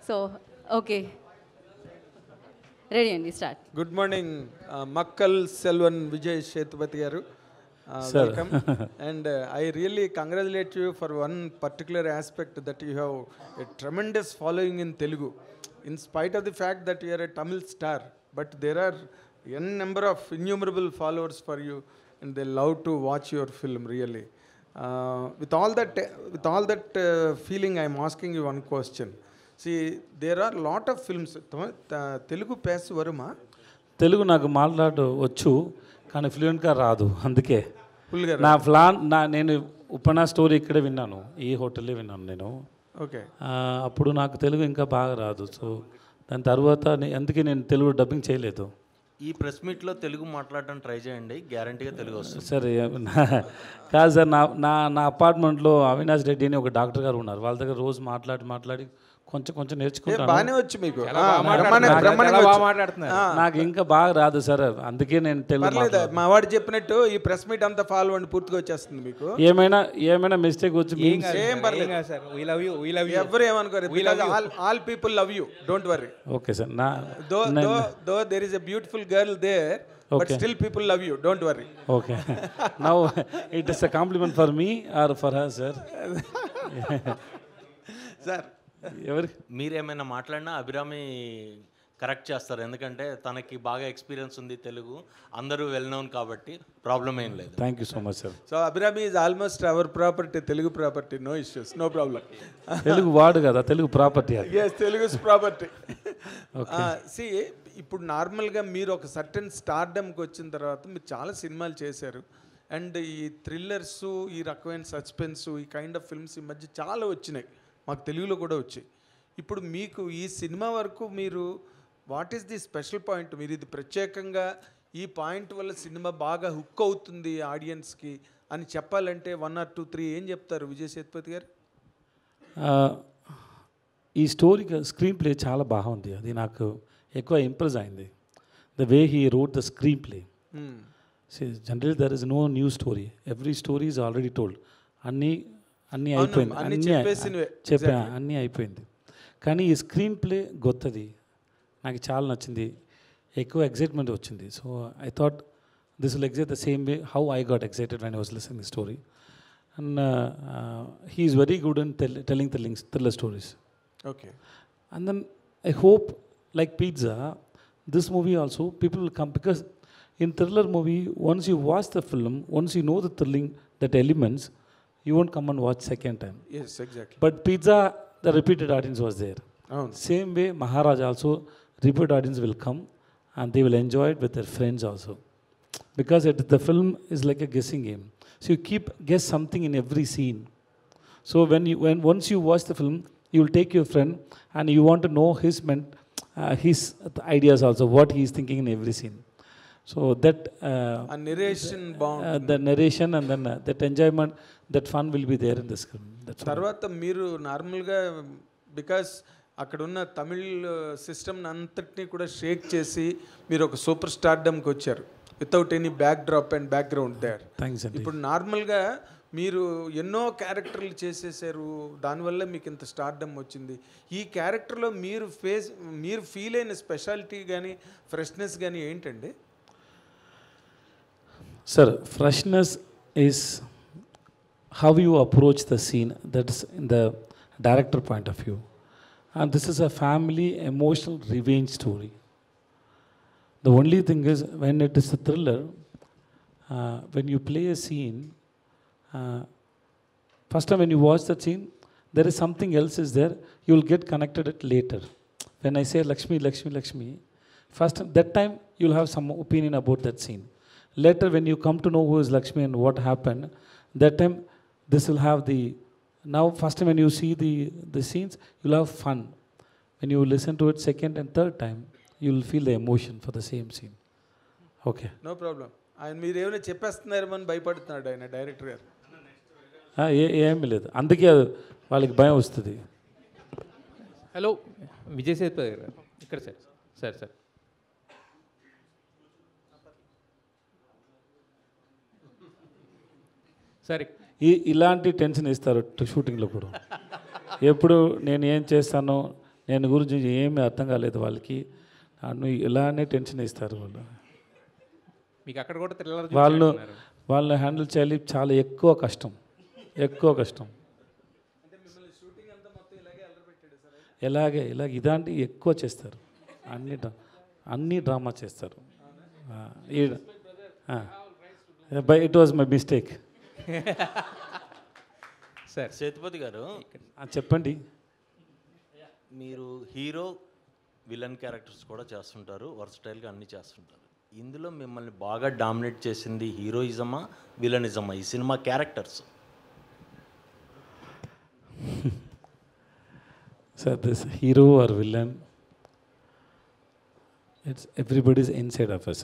So okay, ready అండి, start. Good morning Makkal Selvan Vijay Sethupathi garu, welcome. And I really congratulate you for one particular aspect that you have a tremendous following in Telugu in spite of the fact that you are a Tamil star, but there are an number of innumerable followers for you and they love to watch your film really. With all that feeling, I am asking you one question. See, there are lot of films. Telugu pass varuma? Telugu నాకు మాట్లాడు వచ్చు కానీ ఫ్లూయెంట్గా రాదు, అందుకే ఫుల్గా నా plan నేను ఉపనా story ఇక్కడే విన్నాను, ఈ హోటల్లో విన్నాను నేను. ఓకే. అప్పుడు నాకు తెలుగు ఇంకా బాగా రాదు, సో దాని తర్వాత అందుకే నేను తెలుగు డబ్బింగ్ చేయలేదు. ఈ ప్రెస్ మీట్లో తెలుగు మాట్లాడడం ట్రై చేయండి, గ్యారంటీగా తెలుగు వస్తుంది. సరే, కాదు సార్, నా అపార్ట్మెంట్లో అవినాష్ రెడ్డి అని ఒక డాక్టర్ గారు ఉన్నారు, వాళ్ళ దగ్గర రోజు మాట్లాడి కొంచెం నేర్చుకుంటాను. బాగానే వచ్చి మీకు నాకు ఇంకా బాగా రాదు సార్, అందుకే నేను తెలుగు. మా వాడు చెప్పినట్టు ఈ ప్రెస్ మీట్ అంతా ఫాలో అండి, పూర్తిగా వచ్చేస్తుంది మీకు. ఏమైనా మిస్టేక్ వచ్చి ఏం పర్లేదు, ఎవరు ఏమనుకోరు. All people love you, don't worry. Okay sir. Though there is a beautiful girl there, but still people love you, don't worry. Okay. Now it is a compliment for me or for her, sir? Sir, మీరేమైనా మాట్లాడినా Abhirami correct చేస్తారు, ఎందుకంటే తనకి బాగా experience ఉంది తెలుగు, అందరూ well known కాబట్టి problem ఏం లేదు. Thank you so much sir. So Abhirami is almost our property, Telugu property, no issues, no problem. Telugu వాడు కదా, Telugu property. Yes, Telugu property. See, ఇప్పుడు నార్మల్గా మీరు ఒక సర్టెన్ స్టార్డమ్కి వచ్చిన తర్వాత మీరు చాలా సినిమాలు చేశారు, అండ్ ఈ థ్రిల్లర్స్, ఈ రకమైన సస్పెన్స్, ఈ కైండ్ ఆఫ్ ఫిల్మ్స్ ఈ మధ్య చాలా వచ్చినాయి, మాకు తెలుగులో కూడా వచ్చాయి. ఇప్పుడు మీకు ఈ సినిమా వరకు మీరు what is the special point, మీరు ఇది ప్రత్యేకంగా ఈ పాయింట్ వల్ల సినిమా బాగా హుక్ అవుతుంది ఆడియన్స్కి అని చెప్పాలంటే 1 or 2, 3 ఏం చెప్తారు విజయ్ సేతుపతి గారు? ఈ స్టోరీ స్క్రీన్ ప్లే చాలా బాగుంది, అది నాకు ఎక్కువ ఇంప్రెస్ అయింది. The way he wrote the screen play. Generally there is no new story, every story is already told. అన్నీ అయిపోయింది, అన్నీ అయిపోయింది. కానీ ఈ స్క్రీన్ ప్లే గొత్తది, నాకు చాలా నచ్చింది, ఎక్కువ ఎక్సైట్మెంట్ వచ్చింది. So I thought this will excite the same way how I got excited when I was listening the story. And he is very good in telling thriller stories. Okay. And then I hope, like Pizza, this movie also people will come, because in thriller movie, once you watch the film, once you know the thrilling, that elements, you won't come and watch second time. Yes, exactly. But Pizza, the repeated audience was there. Same way Maharaj also, repeat audience will come and they will enjoy it with their friends also, because the film is like a guessing game, so you keep guess something in every scene. So when once you watch the film, you will take your friend and you want to know his ideas also, what he is thinking in every scene. So that a narration bound, the narration and then that enjoyment, that fun will be there in the screen. తర్వాత మీరు నార్మల్గా because అక్కడ ఉన్న Tamil system అంతటినీ కూడా షేక్ చేసి మీరు ఒక సూపర్ స్టార్డమ్కి వచ్చారు without any backdrop and background there. ఇప్పుడు నార్మల్గా మీరు ఎన్నో క్యారెక్టర్లు చేసేసారు, దానివల్ల మీకు ఇంత స్టార్డమ్ వచ్చింది. ఈ క్యారెక్టర్లో మీరు ఫీల్ అయిన స్పెషాలిటీ కానీ ఫ్రెష్నెస్ కానీ ఏంటండి? Sir, freshness is how you approach the scene, that's in the director point of view, and this is a family emotional revenge story. The only thing is, when it is a thriller, when you play a scene, first time when you watch that scene, there is something else is there, you will get connected it later. When I say Lakshmi, first that time you will have some opinion about that scene. Later when you come to know who is Lakshmi and what happened, that time this will have the, now first time when you see the scenes, you will have fun. When you listen to it second and third time, you will feel the emotion for the same scene. Okay, no problem. ఆయన మీరు ఏమైనా చెప్పేస్తున్నారేమని భయపడుతున్నాడు ఆయన director గారు. ఏమీ లేదు, అందుకే వాళ్ళకి భయం వస్తుంది. హలో విజయ్ సేతుపతి గారు ఇక్కడ. సార్ సరే, ఇలాంటి టెన్షన్ ఇస్తారు షూటింగ్లో కూడా. ఎప్పుడు నేను ఏం చేస్తానో, నేను గురించి ఏమీ అర్థం కాలేదు వాళ్ళకి. నన్ను ఇలానే టెన్షన్ ఇస్తారు వాళ్ళు. మీకు అక్కడ కూడా థ్రిల్లర్ వాళ్ళని హ్యాండిల్ చేయాలి, చాలా ఎక్కువ కష్టం. ఇలాగే ఇలాంటి ఎక్కువ చేస్తారు. అన్ని డ్రామా చేస్తారు. By it was my mistake. Sir Sethupathi గారు, చెప్పండి. మీరు హీరో విలన్ క్యారెక్టర్స్ కూడా చేస్తుంటారు, వర్సటైల్గా అన్నీ చేస్తుంటారు. ఇందులో మిమ్మల్ని బాగా డామినేట్ చేసింది హీరోయిజమా విలనిజమా ఈ cinema characters? Sir, this hero or villain, it's everybody's inside of us.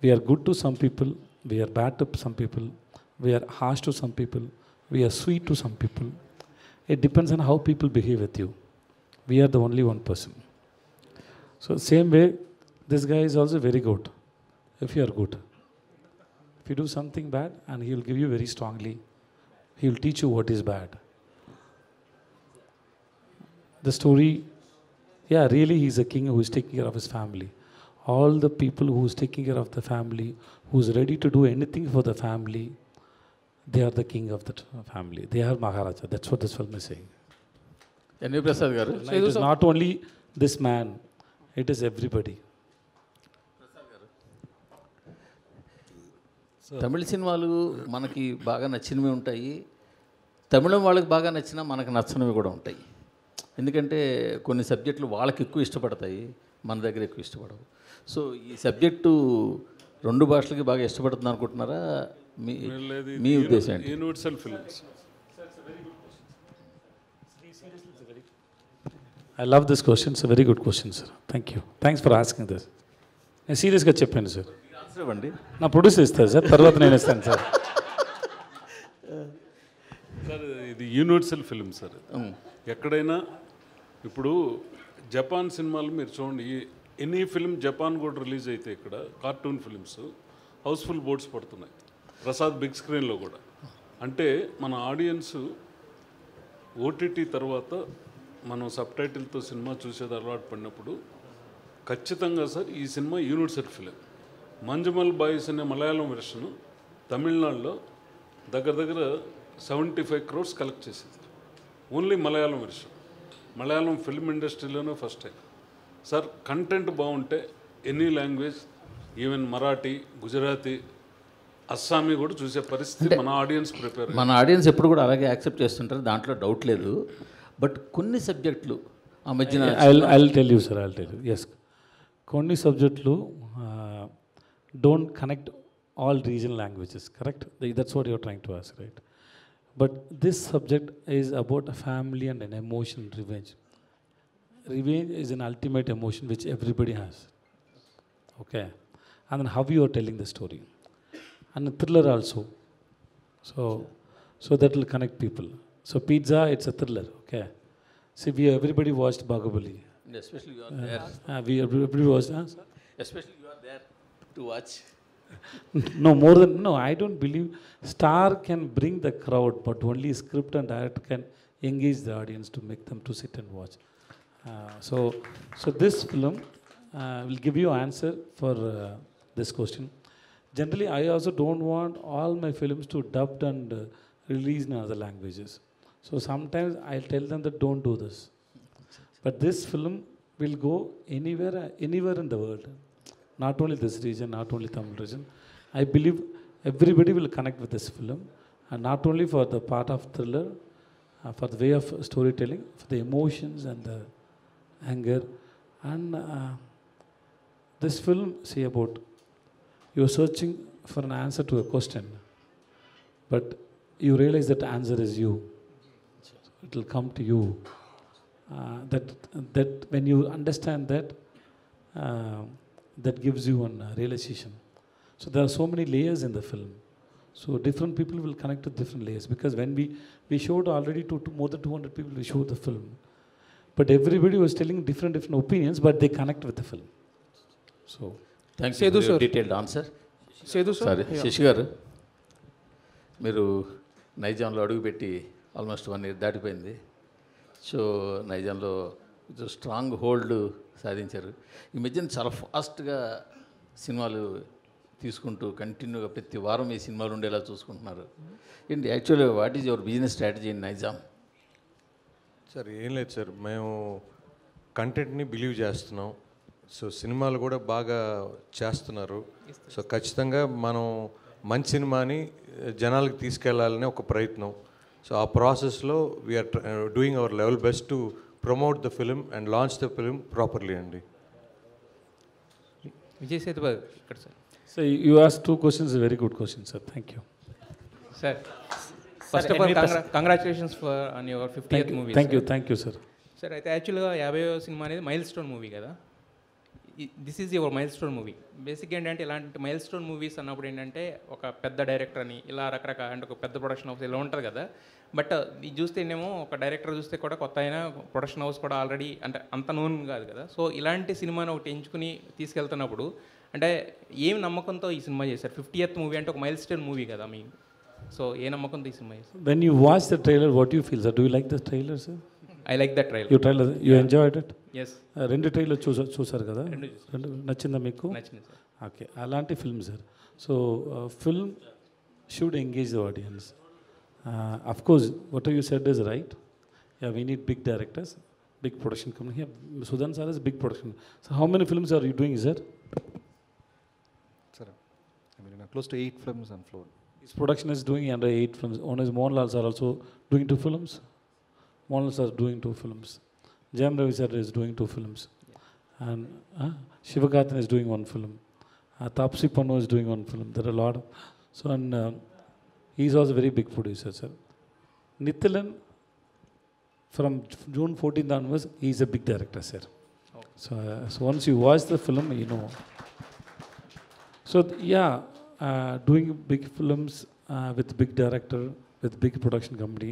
We are good to some people, we are bad to some people, we are harsh to some people, we are sweet to some people. It depends on how people behave with you. We are the only one person. So same way, this guy is also very good. If you are good, if you do something bad, and he will give you very strongly, he will teach you what is bad. The story, yeah, really he is a king who is taking care of his family. All the people who is taking care of the family, who is ready to do anything for the family, they are the king of the family. They are Maharaja. That's what this film is saying. N V Prasad garu, It is not only this man, it is everybody. తమిళ సినిమాలు మనకి బాగా నచ్చినవి ఉంటాయి, తమిళం వాళ్ళకి బాగా నచ్చినా మనకు నచ్చనివి కూడా ఉంటాయి. ఎందుకంటే కొన్ని సబ్జెక్టులు వాళ్ళకి ఎక్కువ ఇష్టపడతాయి, మన దగ్గర ఎక్కువ ఇష్టపడవు. సో ఈ సబ్జెక్టు రెండు భాషలకి బాగా ఇష్టపడుతుంది అనుకుంటున్నారా? మీ ఉద్దేశం ఏంటి? Universal films. I love this question. It's a very good question, sir. Thank you. Thanks for asking this. నేను సీరియస్గా చెప్పాను సార్. ఆన్సర్ ఇవ్వండి. నా ప్రొడ్యూసర్ ఇస్తారు సార్, తర్వాత నేను ఇస్తాను సార్. సార్, ఇది యూనివర్సల్ ఫిల్మ్ సార్. ఎక్కడైనా ఇప్పుడు జపాన్ సినిమాలు మీరు చూడండి, ఎనీ ఫిల్మ్ జపాన్ కూడా రిలీజ్ అయితే ఇక్కడ కార్టూన్ ఫిల్మ్స్ హౌస్ఫుల్ బోర్డ్స్ పడుతున్నాయి, ప్రసాద్ బిగ్ స్క్రీన్లో కూడా. అంటే మన ఆడియన్స్ ఓటీటీ తర్వాత మనం సబ్ టైటిల్తో సినిమా చూసేది అలవాటు పడినప్పుడు ఖచ్చితంగా సార్ ఈ cinema universal film. Manjummel boys అనే మలయాళం వెర్షన్ తమిళనాడులో దగ్గర 75 crores కలెక్ట్ చేసింది, only Malayalam version. Malayalam film ఇండస్ట్రీలోనే ఫస్ట్ టైం సార్. కంటెంట్ బాగుంటే any language, even Marathi, Gujarati, Assamese కూడా చూసే పరిస్థితి మన ఆడియన్స్ ప్రిపేర్. మన ఆడియన్స్ ఎప్పుడు కూడా అలాగే యాక్సెప్ట్ చేస్తుంటారు, దాంట్లో డౌట్ లేదు. బట్ కొన్ని సబ్జెక్టులు ఆ మధ్యన I'll tell you, sir. I'll tell you. Yes. కొన్ని సబ్జెక్టులు don't connect all regional languages, correct? That's what you're trying to ask, right? But this subject is about a family and an emotion, revenge. Revenge is an ultimate emotion which everybody has. Okay? And then how you are telling the story. And a thriller also. So that will connect people. So Pizza, it's a thriller, okay? See, everybody watched Bahubali. Especially you are there. Everybody watched, huh? Especially you are there to watch. No, I don't believe star can bring the crowd, but only script and director can engage the audience to make them to sit and watch. So this film will give you answer for this question. Generally, I also don't want all my films to dubbed and released in other languages. So sometimes I'll tell them that don't do this. But this film will go anywhere in the world. Not only this region, not only Tamil region. I believe everybody will connect with this film, and not only for the part of thriller, for the way of storytelling, for the emotions and the anger. And this film, see about, you're searching for an answer to a question, but you realize that answer is you. It will come to you. That when you understand that, that gives you a realization. So there are so many layers in the film. So different people will connect to different layers, because when we showed already to more than 200 people, we showed the film. But everybody was telling different opinions, but they connect with the film. So thanks for your detailed answer. సరే, శశి గారు, మీరు నైజాంలో అడుగుపెట్టి almost 1 year దాటిపోయింది. So నైజాంలో strong hold సాధించారు. ఈ మధ్యన చాలా ఫాస్ట్గా సినిమాలు తీసుకుంటూ కంటిన్యూగా ప్రతి వారం ఈ సినిమాలు ఉండేలా చూసుకుంటున్నారు. ఏంటి actually what is your business strategy in Nizam? Sir ఏం లేదు సార్, మేము కంటెంట్ని బిలీవ్ చేస్తున్నాం. సో సినిమాలు కూడా బాగా చేస్తున్నారు. సో ఖచ్చితంగా మనం మంచి సినిమాని జనాలకు తీసుకెళ్లాలనే ఒక ప్రయత్నం. సో ఆ ప్రాసెస్లో we are doing our level best to promote the film and launch the film properly అండి. విజయ్ సేతుపతి ఇక్కడ sir. So you asked 2 questions, very good questions, sir. Thank you. Sir first of all congratulations for on your 50th movie. Thank you, sir. Sir అయితే యాక్చువల్గా 50వ cinema అనేది mile stone movie కదా. This is your mile stone movie. బేసిక్గా ఏంటంటే ఇలాంటి mile stone movies అన్నప్పుడు ఏంటంటే ఒక పెద్ద డైరెక్టర్ అని ఇలా రకరకాల అంటే ఒక పెద్ద ప్రొడక్షన్ హౌస్ ఇలా ఉంటుంది కదా. బట్ ఇది చూస్తేనేమో ఒక డైరెక్టర్ చూస్తే కూడా కొత్త అయినా ప్రొడక్షన్ హౌస్ కూడా ఆల్రెడీ అంటే అంత నోన్ కాదు కదా. సో ఇలాంటి సినిమాని ఒకటి ఎంచుకుని తీసుకెళ్తున్నప్పుడు అంటే ఏం నమ్మకంతో ఈ సినిమా చేశారు? 50th మూవీ అంటే ఒక మైల్ స్టోన్ మూవీ కదా మీ. సో ఏ నమ్మకంతో ఈ సినిమా చేశారు? When you watch the trailer, what do you feel, sir? Do you like the trailer, sir? I like that trailer. You enjoyed it? Yes, 2 trailer చూసారు కదా? 2 నచ్చిందా మీకు? నచ్చింది సార్. ఓకే, అలాంటి film sir. So film should engage the audience. Of course what you said is right. Yeah, we need big directors, big production company. Sudan sir is big production. So how many films are you doing, sir? Sir, I mean, close to 8 films on floor. His production is doing under 8 films. One is Mohanlal sir also doing 2 films. Mohanlal sir doing 2 films. Jayam Ravi sir is doing 2 films. And Sivakarthikeyan is doing 1 film. Taapsee Pannu is doing 1 film. There are a lot of... So, and he's also a very big producer, sir. Nithilan, from June 14th onwards, he's a big director, sir. So once you watch the film, you know. So, yeah, doing big films with big director, with big production company,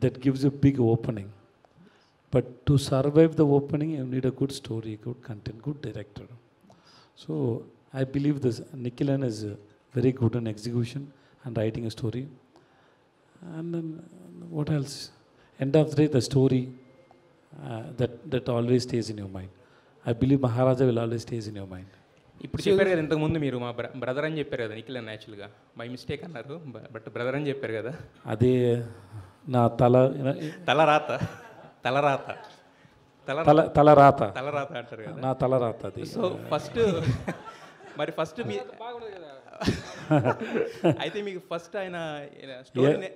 that gives you big opening. But to survive the opening, you need a good story, good content, good director. So I believe this Nikhilan is very good in execution and writing a story. And then what else? End of the day, the story that always stays in your mind. I believe Maharaja will always stays in your mind. ఇప్పుడు చెప్పారు కదా ఇంతకుముందు మీరు మా brother అని చెప్పారు కదా నిఖిల్. యాక్చువల్గా బై మిస్టేక్ అన్నారు, బట్ బ్రదర్ అని చెప్పారు కదా. అదే నా తలరాత తలరాత తలరాత తలరాత అంటారు కదా, నా తలరాత అది. సో ఫస్ట్ మరి ఫస్ట్ మీ అయితే మీకు ఫస్ట్ ఆయన story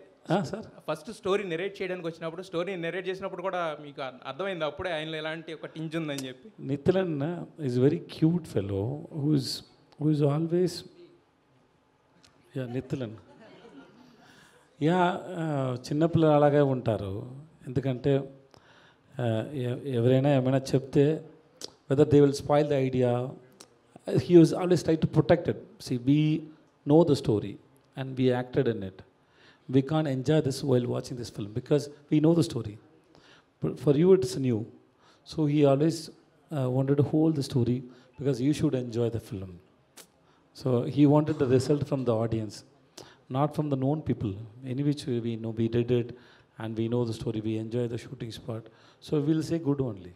sir first story narrate చేయడానికి వచ్చినప్పుడు, స్టోరీ నెరేట్ చేసినప్పుడు కూడా మీకు అర్థమైంది అప్పుడే ఆయనలో ఎలాంటి ఒక టింజ్ ఉందని చెప్పి? Nithilan is very cute fellow who is always. Yeah, Nithilan yeah, చిన్నపిల్లలు అలాగే ఉంటారు. ఎందుకంటే ఎవరైనా ఏమైనా చెప్తే whether they will spoil the idea, he was always try to protect it. See, we know the story and we acted in it. We can't enjoy this while watching this film because we know the story. But for you, it's new. So he always wanted to hold the story because you should enjoy the film. So he wanted the result from the audience, not from the known people. In which we know we did it and we know the story, we enjoy the shooting spot. So we'll say good only.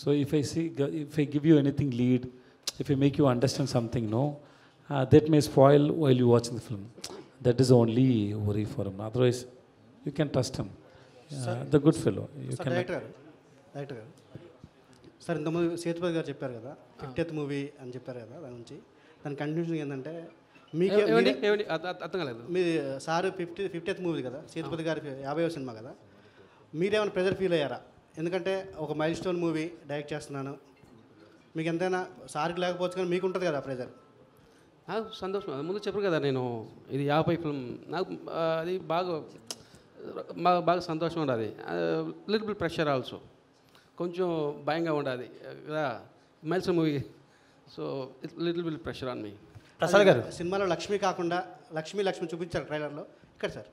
So if I give you anything lead, if I make you understand something, no, that may spoil while you watching the film. That is the only worry for him. Otherwise, you can trust him. The good fellow. You can. Director గారు sir, ఇంతకుముందు సేతుపతి గారు చెప్పారు కదా 50th movie అని చెప్పారు కదా, దాని నుంచి దాని కంటిన్యూషన్ ఏంటంటే మీకు అర్థం కాలేదు. మీ సార్ 50th మూవీ కదా, సేతుపతి గారి 50వ సినిమా కదా, మీరేమైనా ప్రెజర్ ఫీల్ అయ్యారా? ఎందుకంటే ఒక మైల్ స్టోన్ మూవీ డైరెక్ట్ చేస్తున్నాను, మీకు ఎంతైనా సార్కి లేకపోవచ్చు కానీ మీకు ఉంటుంది కదా ప్రెజర్? నాకు సంతోషం. ముందు చెప్పరు కదా, నేను ఇది 50 ఫిల్మ్, నాకు అది బాగా సంతోషం ఉండదు. లిటిల్ బిట్ ప్రెషర్ ఆల్సో, కొంచెం భయంగా ఉండదు కదా miles movie. So it's little bit pressure on me. Prasad garu, సినిమాలో లక్ష్మి కాకుండా లక్ష్మి చూపించారు ట్రైలర్లో. ఇక్కడ సార్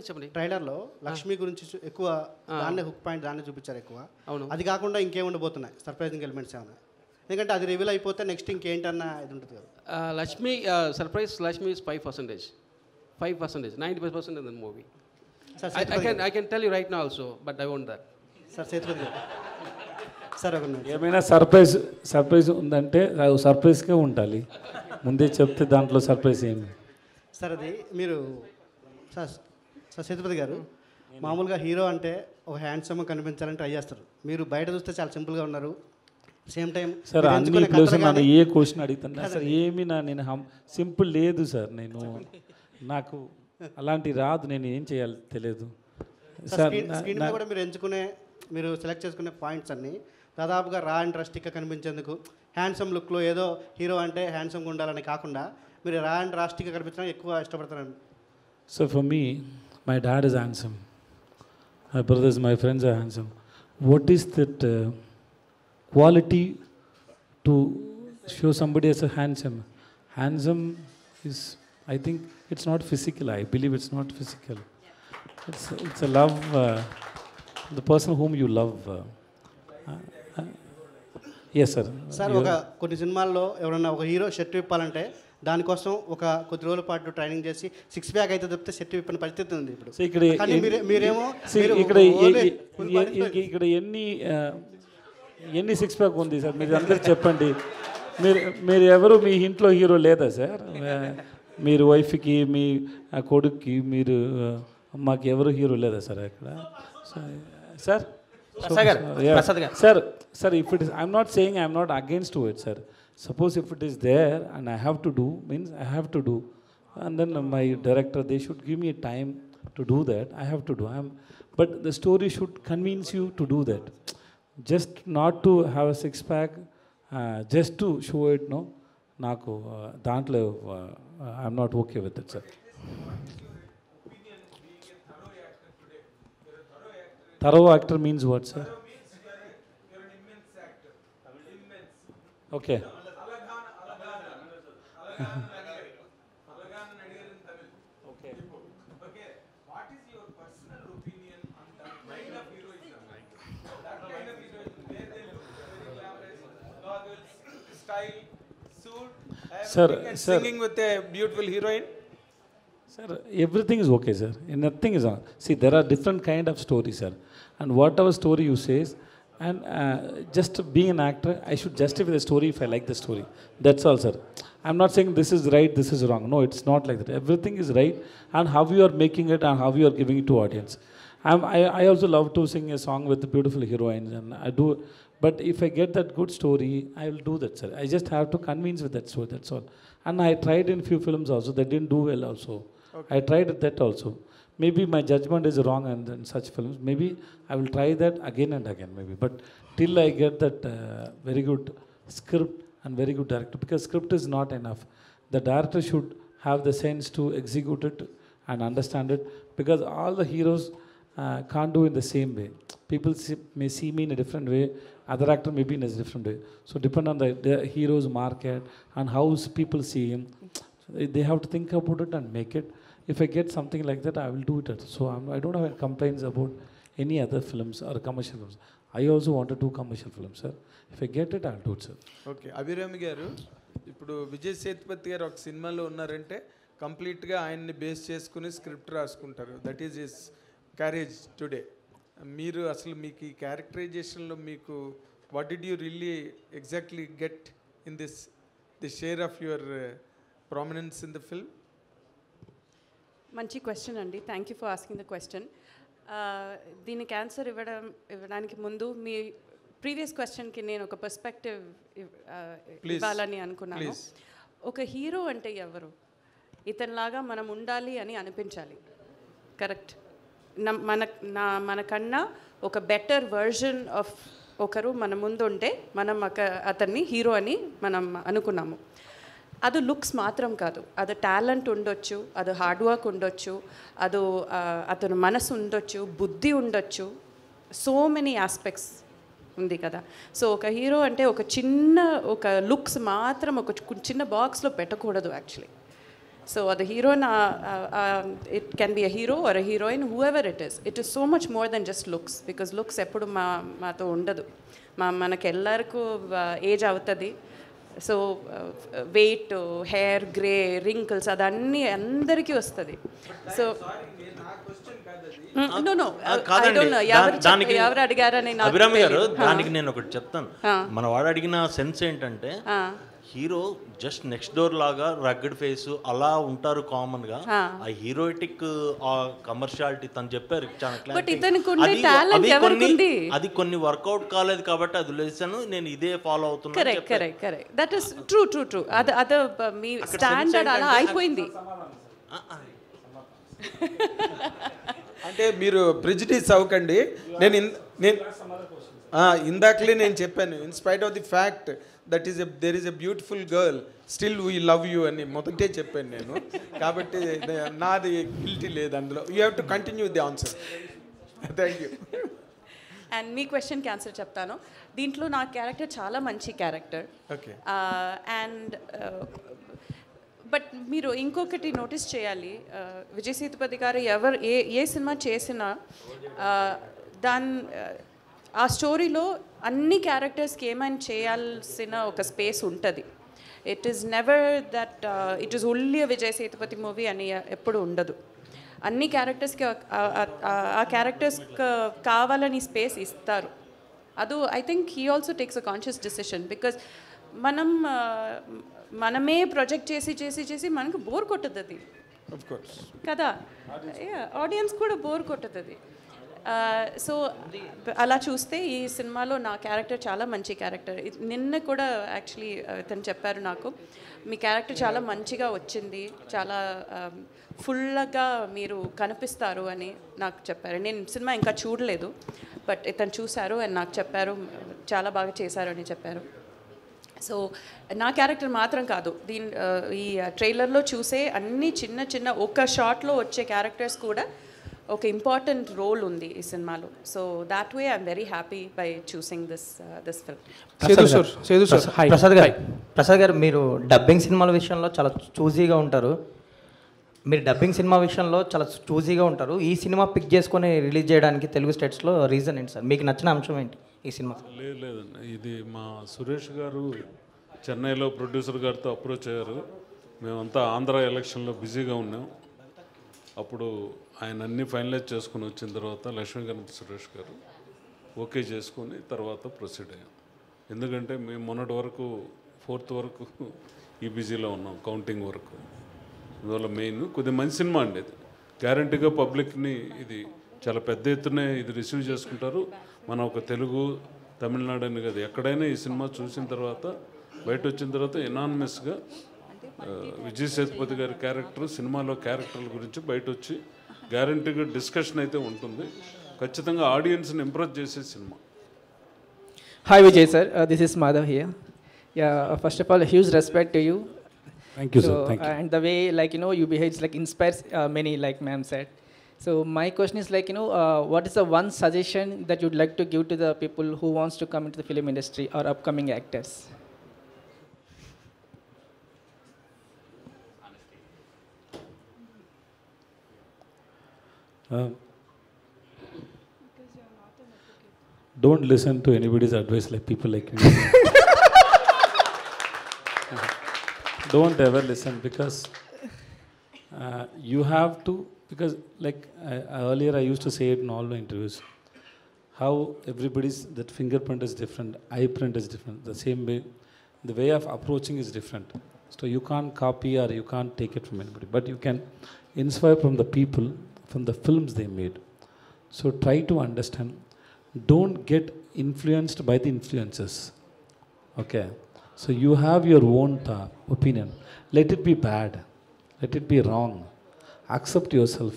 చెప్పండి, ట్రైలర్లో లక్ష్మి గురించి ఎక్కువ దాన్నే హుక్ పాయింట్ దాన్నే చూపించారు ఎక్కువ. అవును, అది కాకుండా ఇంకేముండబోతున్నాయి సర్ప్రైజింగ్ ఎలిమెంట్స్ ఏమైనా? ఎందుకంటే అది రివీల్ అయిపోతే నెక్స్ట్ ఇంకేంటన్నా ఇది ఉంటుంది కదా. Lakshmi surprise Lakshmi is 5%, 95% in the movie. I can tell you right now also, but I want that. Sir, Sethupathi. Sir ఒక నిమిషం. ఏమైనా సర్ప్రైజ్ ఉందంటే సర్ప్రైజ్గా ఉండాలి. ముందే చెప్తే దాంట్లో సర్ప్రైజ్ ఏమి. సార్ అది మీరు సార్ సార్ సేతుపతి గారు మామూలుగా హీరో అంటే ఒక హ్యాండ్సమ్ కనిపించాలని ట్రై చేస్తారు. మీరు బయట చూస్తే చాలా సింపుల్గా ఉన్నారు. సేమ్ టైం సార్ అన్నిట్లోసే నన్ను ఏ క్వశ్చన్ అడుగుతాను సార్, ఏమి నేను సింపుల్ లేదు సార్. నాకు అలాంటి రాదు, నేను ఏం చేయాలి తెలియదు సార్. స్క్రీన్ మీద కూడా మీరు సెలెక్ట్ చేసుకునే పాయింట్స్ అన్నీ దాదాపుగా రా అండ్ రస్టిక్గా కనిపించేందుకు, హ్యాండ్సమ్ లుక్లో ఏదో హీరో అంటే హ్యాండ్సమ్గా ఉండాలని కాకుండా మీరు రా అండ్ రాస్టిక్గా కనిపించడానికి ఎక్కువ ఇష్టపడతారండి. So for me, my dad is handsome, my brothers, my friends are handsome. What is that quality to show somebody as a handsome? Handsome is, I think, it's not physical. I believe it's not physical. It's a love, the person whom you love. Yes, sir. Sir ఒక కొన్ని సినిమాల్లో ఎవరన్నా ఒక hero shirt విప్పాలంటే దానికోసం ఒక కొద్ది రోజుల పాటు ట్రైనింగ్ చేసి 6 ప్యాక్ అయితే తప్పితే షర్ట్ విప్పిన పరిస్థితి ఉంది ఇప్పుడు. సో ఇక్కడ మీరేమో ఇక్కడ ఎన్ని 6 ప్యాక్ ఉంది సార్? మీరు అందరూ చెప్పండి. మీరు ఎవరు మీ ఇంట్లో హీరో లేదా సార్? మీరు వైఫ్కి, మీ కొడుక్కి, మీరు మాకు ఎవరు హీరో లేదా సార్ అక్కడ? Sir sir if it is, I'm not saying I'm not against to it, sir. Suppose if it is there and I have to do, means I have to do, and then my director, they should give me a time to do that. I have to do. But the story should convince you to do that. Just not to have a 6 pack, just to show it, no. Naku dantlo I'm not okay with it, sir. Thorough actor means what, sir? Okay. Sir, singing with a beautiful heroine. Sir, everything is okay, sir. Nothing is on. See, there are different kind of stories, sir. And whatever story you say, and just being an actor, I should justify the story if I like the story. That's all, sir. I'm not saying this is right, this is wrong. No, it's not like that. Everything is right, and how you are making it and how you are giving it to audience. I also love to sing a song with the beautiful heroines, and I do. But if I get that good story, I will do that, sir. I just have to convince with that story, that's all. And I tried in few films also, that didn't do well also. Okay. I tried that also. Maybe my judgment is wrong and in such films. Maybe I will try that again and again, maybe. But till I get that very good script and very good director, because script is not enough. The director should have the sense to execute it and understand it, because all the heroes can't do in the same way. People may see me in a different way, other actor may be in a different way. So depend on the hero's market and how people see him. They have to think about it and make it. If I get something like that, I will do it. So I don't have any complaints about any other films or commercial films. I also want to do commercial films, sir. If I get it, I'll do it, sir. Okay. Abhirami గారు, ఇప్పుడు విజయ్ సేతుపతి గారు ఒక సినిమాలో ఉన్నారంటే కంప్లీట్గా ఆయన్ని base చేసుకుని script రాసుకుంటారు. That is his carriage today. మీరు అసలు మీకు ఈ క్యారెక్టరైజేషన్లో మీకు what did you really exactly get in the share of your prominence in the film? మంచి క్వశ్చన్ అండి. Thank you for asking the question. దీనికి ఆన్సర్ ఇవ్వడానికి ముందు మీ ప్రీవియస్ క్వశ్చన్కి నేను ఒక పర్స్పెక్టివ్ ఇవ్వాలని అనుకున్నాను. ఒక హీరో అంటే ఎవరు? ఇతనిలాగా మనం ఉండాలి అని అనిపించాలి, కరెక్ట్? మనకన్నా ఒక బెటర్ వర్జన్ ఆఫ్ ఒకరు మన ముందు ఉంటే మనం అతన్ని హీరో అని మనం అనుకున్నాము. అది లుక్స్ మాత్రం కాదు, అది టాలెంట్ ఉండొచ్చు, అది హార్డ్ వర్క్ ఉండొచ్చు, అది అతను మనసు ఉండొచ్చు, బుద్ధి ఉండొచ్చు, సో మెనీ ఆస్పెక్ట్స్ ఉంది కదా. సో ఒక హీరో అంటే ఒక లుక్స్ మాత్రం ఒక చిన్న బాక్స్లో పెట్టకూడదు యాక్చువల్లీ. సో అది heroine, it can be a hero or a heroine, whoever it is so much more than just looks. Because looks ఎప్పుడు మాతో ఉండదు. మనకి ఎల్లరికూ ఏజ్ అవుతుంది, so weight, hair grey, wrinkles అదన్నీ అందరికీ వస్తుంది. సో ఎవరు అడిగారని అభిరామి గారు, దానికి నేను ఒకటి చెప్తాను. మన వాడు అడిగిన సెన్స్ ఏంటంటే హీరో జస్ట్ నెక్స్ట్ డోర్ లాగా రగ్గడ్ ఫేస్ అలా ఉంటారు కామన్ గా. ఆ హీరోయిటిక్ ఆ కమర్షియాలిటీ తను చెప్పారు చాలా క్లారిటీ. అది కొన్ని వర్కౌట్ కాలేదు కాబట్టి అది లేసాను, నేను ఇదే ఫాలో అవుతున్నాను. కరెక్ట్. That is true. అది మీ స్టాండర్డ్ అలా అయిపోయింది. అంటే మీరు ప్రెజుడిస్ అవ్వకండి. నేను ఇందాకలే నేను చెప్పాను, in spite of the fact that is there is a beautiful girl still we love you అని మొదటే చెప్పాను నేను. కాబట్టి నాది గిల్టీ లేదు అందులో. You have to continue the answer. Thank you. And మీ క్వశ్చన్కి ఆన్సర్ చెప్తాను. దీంట్లో నా క్యారెక్టర్ చాలా మంచి క్యారెక్టర్. ఓకే. అండ్ బట్ మీరు ఇంకొకటి నోటీస్ చేయాలి, విజయ్ సేతుపతి గారు ఏ సినిమా చేసినా ఆ స్టోరీలో అన్ని క్యారెక్టర్స్కి ఏమైనా చేయాల్సిన ఒక స్పేస్ ఉంటుంది. It is never that it is only Vijay Sethupathi movie అని ఎప్పుడు ఉండదు. అన్ని క్యారెక్టర్స్కి ఆ క్యారెక్టర్స్కి కావాలని స్పేస్ ఇస్తారు. అది I think he also takes a conscious decision. Because మనమే ప్రొజెక్ట్ చేసి మనకు బోర్ కొట్టుతుంది కదా, ఆడియన్స్ కూడా బోర్ కొట్టుతుంది. సో అలా చూస్తే ఈ సినిమాలో నా క్యారెక్టర్ చాలా మంచి క్యారెక్టర్. నిన్న కూడా యాక్చువల్లీ తను చెప్పారు నాకు, మీ క్యారెక్టర్ చాలా మంచిగా వచ్చింది, చాలా ఫుల్గా మీరు కనిపిస్తారు అని నాకు చెప్పారు. నేను సినిమా ఇంకా చూడలేదు, బట్ ఇతను చూశారు అండ్ నాకు చెప్పారు చాలా బాగా చేశారు అని చెప్పారు. సో నా క్యారెక్టర్ మాత్రం కాదు, ఈ ట్రైలర్లో చూసే అన్ని చిన్న ఒక షాట్లో వచ్చే క్యారెక్టర్స్ కూడా ఒక ఇంపార్టెంట్ రోల్ ఉంది ఈ సినిమాలో. So that way I'm very happy by choosing this film. Prasad గారు, మీరు డబ్బింగ్ సినిమాల విషయంలో చాలా చూజీగా ఉంటారు. ఈ సినిమా పిక్ చేసుకొని రిలీజ్ చేయడానికి తెలుగు స్టేట్స్లో రీజన్ ఏంటి సార్? మీకు నచ్చిన అంశం ఏంటి ఈ సినిమా? లేదండి, ఇది మా సురేష్ గారు చెన్నైలో ప్రొడ్యూసర్ గారితో అప్రోచ్ అయ్యారు. మేమంతా ఆంధ్ర ఎలక్షన్లో బిజీగా ఉన్నాం. అప్పుడు ఆయన అన్నీ ఫైనలైజ్ చేసుకుని వచ్చిన తర్వాత లక్ష్మీకాంత్ సురేష్ గారు ఓకే చేసుకొని తర్వాత ప్రొసీడ్ అయ్యాం. ఎందుకంటే మేము మొన్నటి వరకు 4th వరకు ఈ బిజీలో ఉన్నాం, కౌంటింగ్ వరకు. అందువల్ల మెయిన్ కొద్దిగా మంచి సినిమా అండి. ఇది గ్యారంటీగా పబ్లిక్ని ఇది చాలా పెద్ద ఎత్తునే ఇది రిసీవ్ చేసుకుంటారు. మన ఒక తెలుగు, తమిళనాడు అని కాదు, ఎక్కడైనా ఈ సినిమా చూసిన తర్వాత బయట వచ్చిన తర్వాత ఎనానిమస్గా విజయ్ సేతుపతి గారి క్యారెక్టర్, సినిమాలో క్యారెక్టర్ల గురించి బయట వచ్చి గ్యారంటీగా డిస్కషన్ అయితే ఉంటుంది. ఖచ్చితంగా ఆడియన్స్ని ఇంప్రెస్ చేసే cinema. Hi Vijay sir, this is Madhav here. Yeah, first of all, a huge respect to you. Thank you, sir. Thank you. And the way you behave inspires many, like ma'am said. So my question is what is the one suggestion that you'd like to give to the people who wants to come into the film industry or upcoming actors? Don't listen to anybody's advice like people like me. Don't ever listen, because you have to, because earlier I used to say it in all the interviews, how everybody's, that fingerprint is different, eye print is different, the same way, the way of approaching is different. So you can't copy or you can't take it from anybody, but you can inspire from the people, from the films they made. So try to understand. Don't get influenced by the influencers. Okay? So you have your own opinion. Let it be bad. Let it be wrong. Accept yourself.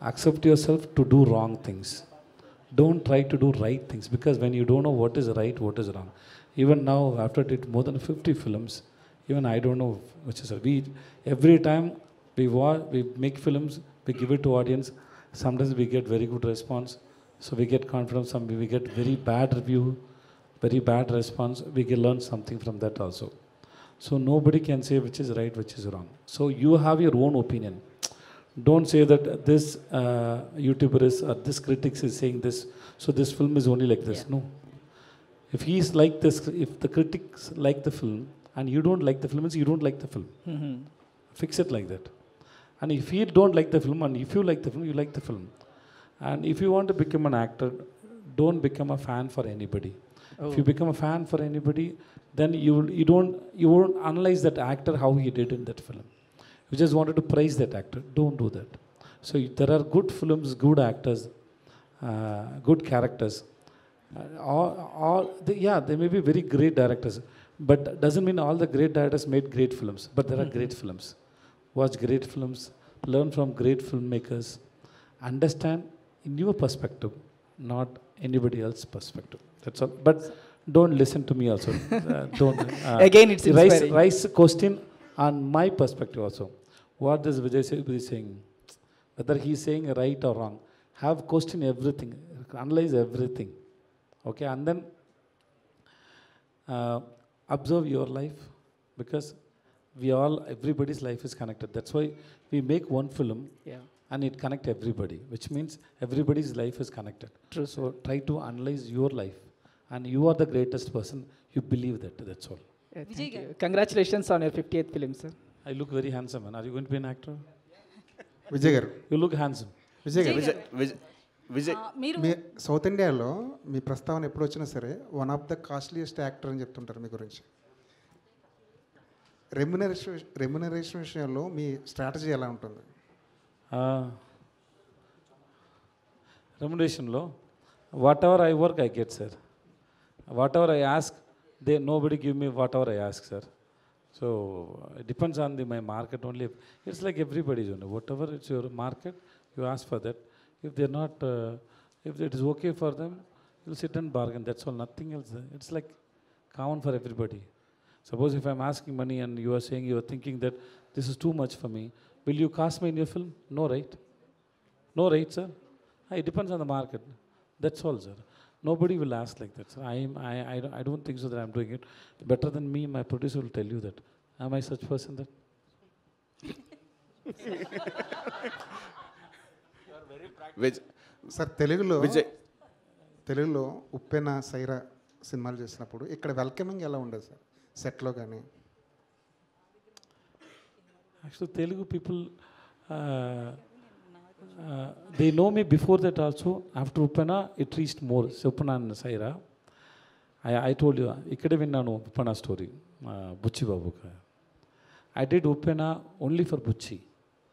Accept yourself to do wrong things. Don't try to do right things, because when you don't know what is right, what is wrong. Even now, after I did more than 50 films, even I don't know which is right. Every time we make films, we give it to audience. Sometimes we get very good response. So we get confidence, we get very bad review, very bad response. We can learn something from that also. So nobody can say which is right, which is wrong. So you have your own opinion. Don't say that this YouTuber is, or this critics is saying this, so this film is only like this. Yeah. No. If he's like this, if the critics like the film and you don't like the film, means you don't like the film. Fix it like that. And if you don't like the film and if you like the film, you like the film. And if you want to become an actor, don't become a fan for anybody. If you become a fan for anybody, then you won't analyze that actor how he did in that film. You just wanted to praise that actor. Don't do that. So there are good films, good actors, good characters. They may be very great directors, but doesn't mean all the great directors made great films. But there are great films. Watch great films, learn from great filmmakers, understand in your perspective, not anybody else's perspective. That's all. But don't listen to me also. Don't. Again, it's inspiring. Raise question on my perspective also. What is Vijay Sethupathi saying? Whether he is saying right or wrong, have question everything, analyze everything. Okay, and then observe your life, because everybody's life is connected. That's why we make one film and it connect everybody, which means everybody's life is connected. True. So try to analyze your life, and you are the greatest person. You believe that. That's all. Thank you. Congratulations on your 50th film, sir. I look very handsome, man. Are you going to be an actor? Vijay గారు, You look handsome. Vijay గారు, విజయ్ మీ south ఇండియాలో మీ ప్రస్తావన ఎప్పుడు వచ్చినా సరే one of the costliest actor అని చెప్తుంటారు మీ గురించి. రెమ్యునరేషన్ విషయంలో మీ స్ట్రాటజీ ఎలా ఉంటుంది? Remuneration law, whatever I work, I get, sir. Whatever I ask, nobody give me whatever I ask, sir. So it depends on my market only. It's like everybody's only. Whatever it's your market, you ask for that. If they're not, if it is okay for them, you'll sit and bargain. That's all. Nothing else. It's like common for everybody. Suppose if I'm asking money and you are saying you are thinking that this is too much for me, will you cast me in your film? No, right? No, right, sir? It depends on the market. That's all, sir. Nobody will ask like that, sir. I don't think so that I'm doing it. Better than me, my producer will tell you that. Am I such person that? Sir, తెలుగులో ఉప్పెన సైరా సినిమాలు చేసినప్పుడు ఇక్కడ welcoming ఎలా ఉండదు sir సెట్లో కానీ? Actually, Telugu people, they know me before that also. After Uppana, it reached more. So Uppana and Saira. I told you, ikkade vinnanu Uppana story, Bucci Babu. I did Uppana only for Bucci.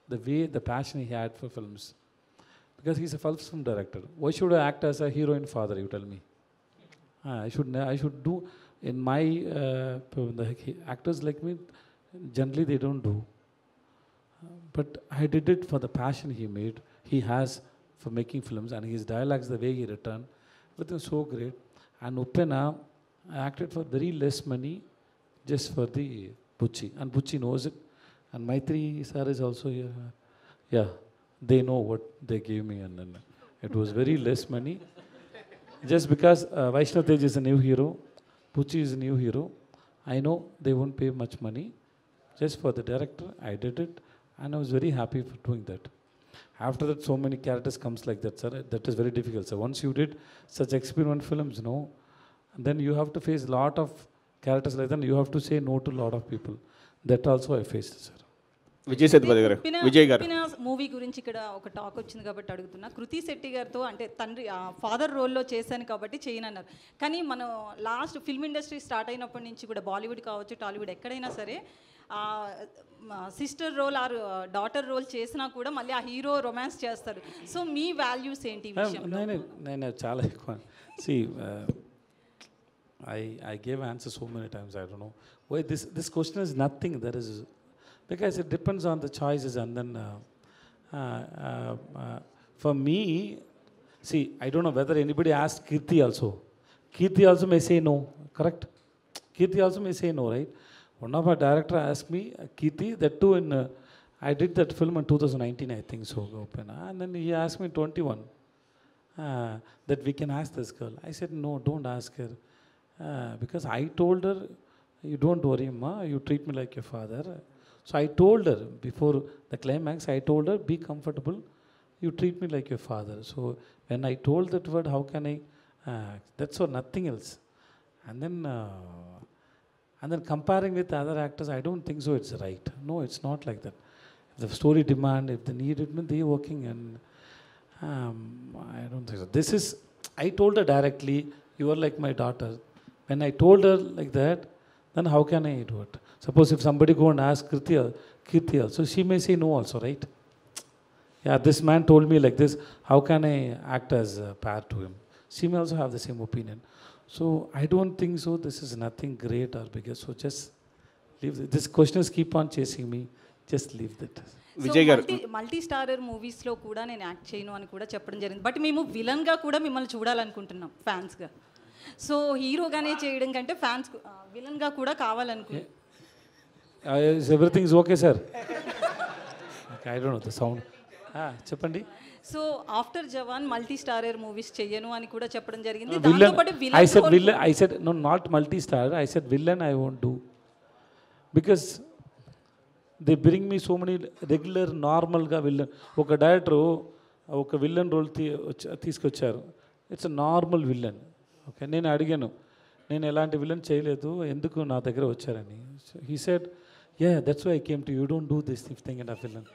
The passion he had for films. Because he's a film director. Why should I act as a heroine father, you tell me? I should do, in my, the actors like me, generally they don't do. But I did it for the passion he has for making films, and his dialogues, the way he returned, everything was so great. And Uppena, I acted for very less money, just for the Bucci, and Bucci knows it. And Maitri sir is also here. Yeah, they know what they gave me, and then it was very less money. Just because Vaishnav Tej is a new hero, Bucci is a new hero, I know they won't pay much money. Just for the director, I did it. And I was very happy for doing that. After that, so many characters comes like that, sir. That is very difficult, sir. Once you did such experiment films, then you have to face a lot of characters like that. You have to say no to a lot of people. That also I faced, sir. Vijay Sethupathi గారు, విజయ్ గారు, movie గురించి ఇక్కడ ఒక talk వచ్చింది కాబట్టి అడుగుతున్నా. కృతి శెట్టి గారితో అంటే తండ్రి ఫాదర్ రోల్లో చేశాను కాబట్టి చేయనన్నారు. కానీ మనం లాస్ట్ ఫిల్మ్ ఇండస్ట్రీ స్టార్ట్ అయినప్పటి నుంచి కూడా బాలీవుడ్ కావచ్చు, టాలీవుడ్ ఎక్కడైనా సరే sister role or daughter role చేసినా కూడా మళ్ళీ ఆ హీరో రొమాన్స్ చేస్తారు. సో మీ వాల్యూస్ ఏంటి ఈ విషయంలో? నేను చాలా ఎక్కువ. See, I gave answers so many times. I don't know why this question is nothing. There is, because it depends on the choices, and then for me, see, I don't know whether anybody asked Kirti also. Kirti also may say no, correct? Kirti also may say no, right? One of our director asked me, Kirti, that too in, I did that film in 2019, I think so, and then he asked me 21, that we can ask this girl. I said, no, don't ask her, because I told her, you don't worry, ma, you treat me like your father. So I told her, before the climax, I told her, be comfortable, you treat me like your father. So when I told that word, how can I, that's all, nothing else. And then comparing with other actors, I don't think so it's right. No, it's not like that. If the story demand, if they need it, they're working, and I don't think so. This is, I told her directly, you are like my daughter. When I told her like that, then how can I do it? Suppose if somebody go and ask Kirti also, she may say no also, right? Yeah, this man told me like this, how can I act as a pair to him? She may also have the same opinion. So I don't think so, this is nothing great or bigger. So just leave it. This questions keep on chasing me. Just leave that. Vijay గారు multi starrer మూవీస్లో కూడా నేను act చేయను అని కూడా చెప్పడం జరిగింది. But మేము విలన్గా కూడా మిమ్మల్ని చూడాలనుకుంటున్నాం ఫ్యాన్స్గా. సో హీరోగానే చేయడం కంటే ఫ్యాన్స్ విలన్గా కూడా కావాలనుకుంటున్నాం. Everything is okay sir. I don't know the sound. చెప్పండి. So after Jawan multi starrer movies చెయ్యను అని కూడా చెప్పడం జరిగింది. I said no, not multi star. I said villain I won't do, because they bring me so many regular normal గా villain. ఒక director ఒక villain role తీసుకొచ్చారు. It's a normal villain. Okay, నేను అడిగాను, నేను ఎలాంటి విలన్ చేయలేదు, ఎందుకు నా దగ్గర వచ్చారని. He said, yeah that's why I came to you, don't do this thing and ఆ villain.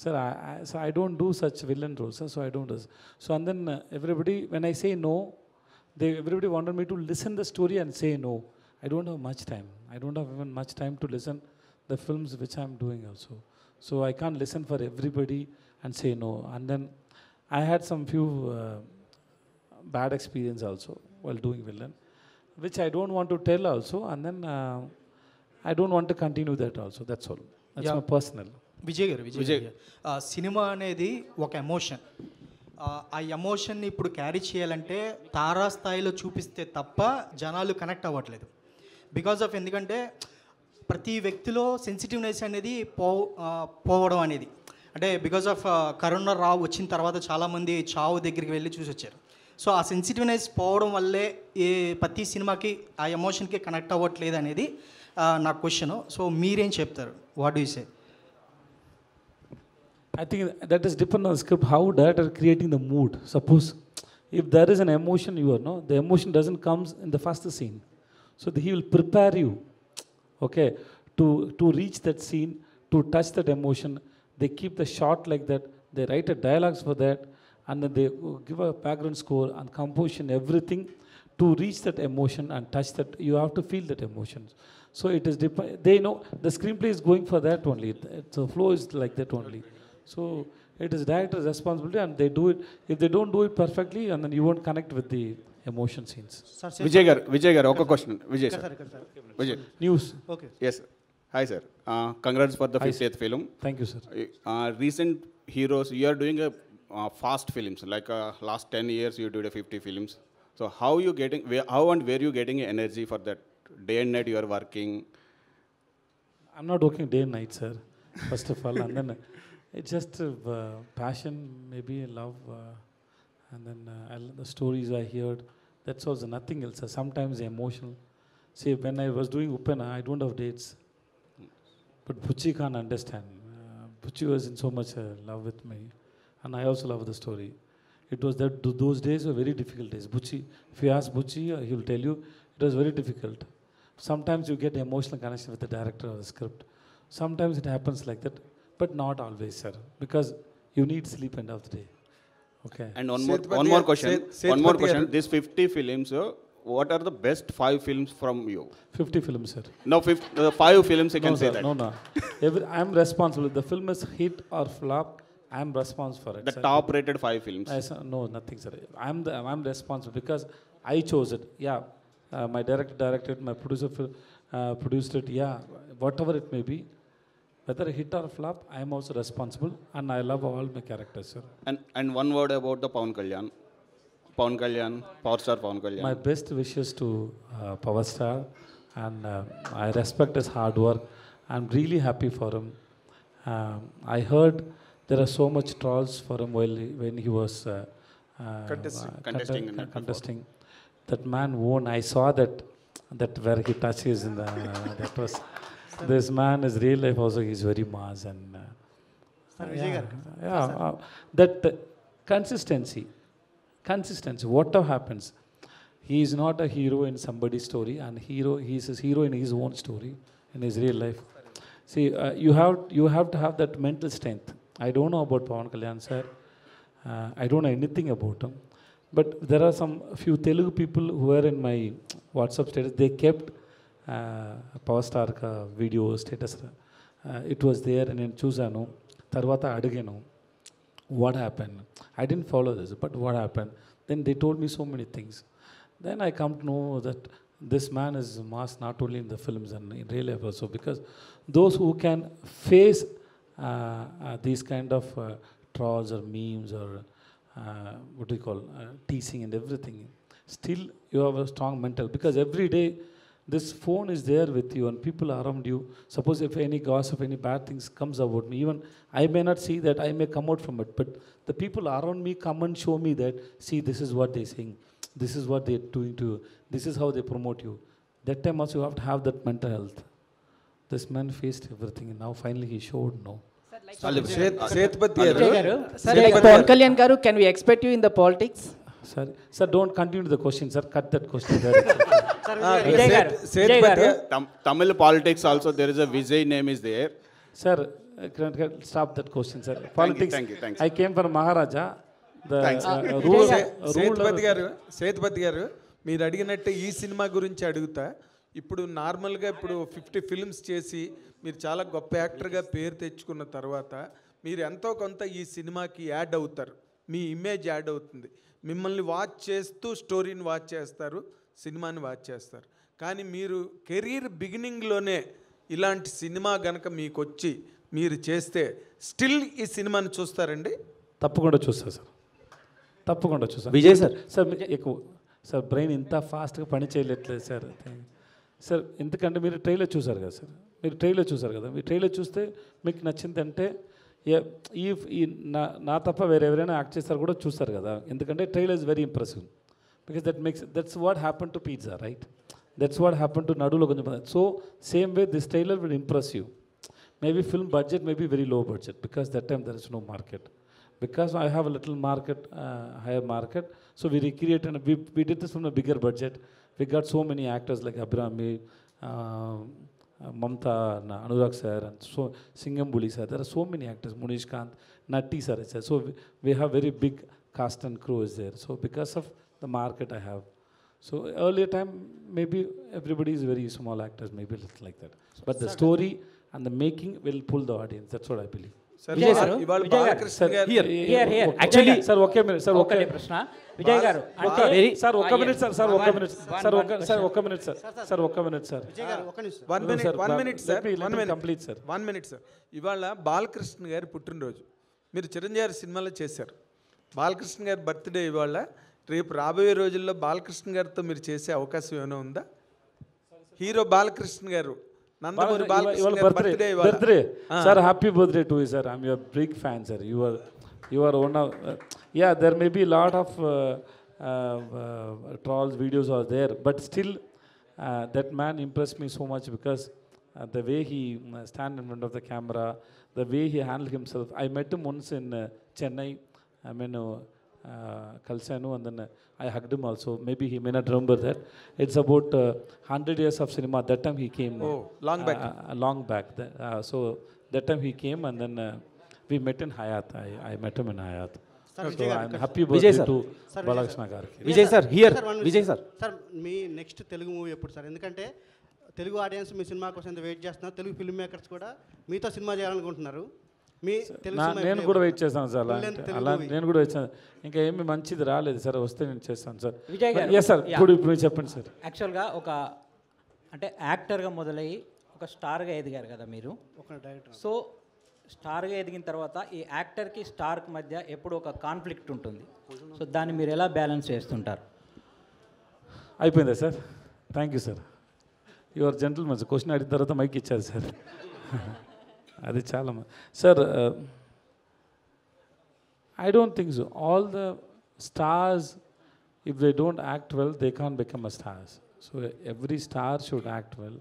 Sir, I don't do such villain roles, sir, so I don't do. So and then everybody, when I say no, everybody wanted me to listen the story and say no. I don't have much time. I don't have even much time to listen the films which I'm doing also. So I can't listen for everybody and say no. And then I had some few bad experience also while doing villain, which I don't want to tell also. And then I don't want to continue that also. That's all. That's my personal. Vijay గారు cinema అనేది ఒక emotion. ఆ ఎమోషన్ని ఇప్పుడు carry చేయాలంటే తారాస్థాయిలో చూపిస్తే తప్ప జనాలు connect అవ్వట్లేదు. బికాజ్ ఆఫ్, ఎందుకంటే ప్రతి వ్యక్తిలో సెన్సిటివ్నెస్ అనేది పోవడం అనేది, అంటే బికాజ్ ఆఫ్ కరోనా వచ్చిన తర్వాత చాలామంది చావు దగ్గరికి వెళ్ళి చూసి వచ్చారు. సో ఆ సెన్సిటివ్నెస్ పోవడం వల్లే ప్రతి సినిమాకి ఆ ఎమోషన్కి కనెక్ట్ అవ్వట్లేదు అనేది నా క్వశ్చన్. సో మీరేం చెప్తారు? What do you say? I think that is depend on the script, how director creating the mood. Suppose if there is an emotion, the emotion doesn't comes in the first scene. So he will prepare you, okay, to reach that scene, to touch that emotion. They keep the shot like that. They write a dialogues for that, and then they give a background score and composition, everything to reach that emotion and touch that. You have to feel that emotion. So it is they know the screenplay is going for that only. The flow is like that only. So it is director's responsibility, and they do it. If they don't do it perfectly, and then you won't connect with the emotion scenes. Vijay garu, oka question. Vijay sir. Vijay. News. Okay. Yes sir. Hi sir. Congrats for the 50th film. Thank you sir. Recent heroes, you are doing a fast films. Like last 10 years, you did a 50 films. So how you getting? How and where you getting energy for that? Day and night you are working. I'm not working day and night, sir. First of all, and then. It's just passion, maybe love, and then the stories I heard. That's also nothing else. Sometimes emotional. See, when I was doing Upena, I don't have dates. But Bucci can't understand. Bucci was in so much love with me, and I also love the story. It was that those days were very difficult days. Bucci, if you ask Bucci, he will tell you it was very difficult. Sometimes you get emotional connection with the director or the script. Sometimes it happens like that. But not always, sir, because you need sleep end of the day. Okay. And one more question. These 50 films, what are the best 5 films from you? 50 films, sir. No, 5 films you can say that. No. I am responsible. The film is hit or flop, I am responsible for it. The top rated 5 films. No, nothing, sir. I am responsible because I chose it. Yeah, my director directed, my producer produced it. Yeah, whatever it may be. Whether hit or flop, I am also responsible, and I love all my characters, sir. And one word about the Pawan Kalyan, Power Star Pawan Kalyan. My best wishes to Power Star, and I respect his hard work. I'm really happy for him. I heard there are so much trolls for him when he was contesting. That man won. I saw that where he touches in the that was. This man is real life also, he's very mass, and that consistency, whatever happens, he is not a hero in somebody's story, and he is a hero in his own story, in his real life. See, you have to have that mental strength. I don't know about Pawan Kalyan sir. I don't know anything about him. But there are some few Telugu people who are in my WhatsApp status. They kept Power Star ka video status. It was there and నేను చూసాను. తర్వాత అడిగాను, what happened? I didn't follow this, but what happened? Then they told me so many things. Then I come to know that this man is mass not only in the films and in real life also, because those who can face these kind of trolls or memes or what do you call teasing and everything, still you have a strong mental, because every day this phone is there with you and people around you. Suppose if any gossip, any bad things comes about me, even I may not see that, I may come out from it, but the people around me come and show me that, see, this is what they're saying, this is what they're doing to you, this is how they promote you. That time also you have to have that mental health. This man faced everything and now finally he showed no. Sethupathi garu, sir, like Pawan Kalyan garu, can we expect you in the politics? Sir, don't continue the question, sir. Cut that question. Tamil politics also, there is a Vijay name is there. Sir, stop that question, sir. Politics. Thank you. I came from Maharaja. The Sethupathi గారు, మీరు అడిగినట్టు ఈ cinema గురించి అడుగుతా. ఇప్పుడు నార్మల్గా ఇప్పుడు 50 films చేసి మీరు చాలా గొప్ప యాక్టర్గా పేరు తెచ్చుకున్న తర్వాత మీరు ఎంతో కొంత ఈ సినిమాకి యాడ్ అవుతారు, మీ ఇమేజ్ యాడ్ అవుతుంది. మిమ్మల్ని వాచ్ చేస్తూ స్టోరీని వాచ్ చేస్తారు, సినిమాని వాచ్ చేస్తారు. కానీ మీరు కెరీర్ బిగినింగ్లోనే ఇలాంటి సినిమా గనక మీకు వచ్చి మీరు చేస్తే స్టిల్ ఈ సినిమాని చూస్తారండి? తప్పకుండా చూస్తా సార్, తప్పకుండా చూస్తా. విజయ్ సార్, ఎక్కువ సార్ బ్రెయిన్ ఇంత ఫాస్ట్గా పని చేయలేట్లేదు సార్. సార్ ఎందుకంటే మీరు ట్రైలర్ చూసారు కదా సార్, మీరు ట్రైలర్ చూస్తే మీకు నచ్చిందంటే ఈ నా తప్ప వేరే ఎవరైనా యాక్ట్ చేస్తారు కూడా చూస్తారు కదా, ఎందుకంటే trailer is very impressive, because that's what happen to Pizza, right? That's what happen to నడులో కొంచెం. So same way this trailer will impress you. Maybe film budget may be very low budget, because that time there is no market. Because I have a little market, higher market, so we recreated and we did this from a bigger budget. We got so many actors like Abhirami, Mamta, Anurag sir, and so Singambuli sir. There are so many actors, Munish Kant, Natti sir, etc. So we have very big cast and crew is there. So because of the market I have. So earlier time, maybe everybody is very small actors, maybe a little like that. But the story and the making will pull the audience. That's what I believe. Vijay గారు, actually sir ఒకే minute sir, ఒకే ప్రశ్న విజయ్ గారు, అంటే sir ఒక్క minute sir, sir ఒక్క minute sir, ఒక్క minute sir, sir ఒక్క minute sir, complete sir, 1 minute sir. ఇవాళ బాలకృష్ణ గారి పుట్టినరోజు, మీరు చిరంజీవి సినిమాలో చేశారు. బాలకృష్ణ గారి బర్త్డే ఇవాళ. రేపు రాబోయే రోజుల్లో బాలకృష్ణ గారితో మీరు చేసే అవకాశం ఏమైనా ఉందా? హీరో బాలకృష్ణ గారు, నందమూరి బాలకృష్ణ గారి birthday. Sir, happy birthday to you, sir. I'm your big fan, sir. You are one of yeah, there may be a lot of trolls videos are there, but still that man impressed me so much, because the way he stand in front of the camera, the way he handled himself. I met him once in Chennai. I mean Kalsanu, and then I hugged him also. Maybe he may not remember that. It's about 100 years of cinema. That time he came. Oh, long back. So that time he came, and then we met in Hayat. I met him in Hayat. So I'm happy birthday to Balakrishna Garki. Vijay sir, here. Vijay sir. Sir me next Telugu movie ఎప్పుడు sir? ఎందుకంటే Telugu audience మీ cinema కోసం ఎంత wait చేస్తున్నారు, Telugu film makers కూడా మీతో cinema చేయాలనుకుంటున్నారు. నేను కూడా వెయిట్ చేస్తాను సార్, అలా నేను కూడా వచ్చాను. ఇంకా ఏమి మంచిది రాలేదు సార్, వస్తే నేను చేస్తాను సార్. విజయ్ గారు, ఎస్ సార్, ఇప్పుడు చెప్పండి సార్. యాక్చువల్గా ఒక అంటే యాక్టర్గా మొదలయ్యి ఒక స్టార్గా ఎదిగారు కదా మీరు. సో స్టార్గా ఎదిగిన తర్వాత ఈ యాక్టర్కి స్టార్కి మధ్య ఎప్పుడు ఒక కాన్ఫ్లిక్ట్ ఉంటుంది. సో దాన్ని మీరు ఎలా బ్యాలెన్స్ చేస్తుంటారు? అయిపోయిందా sir? Thank you sir. Your gentlemen. Question అడిగిన తర్వాత మైక్ ఇచ్చారు సార్. అది చాలా sir. I don't think so. All the stars, if they don't act well, they can't become a stars. So every star should act well.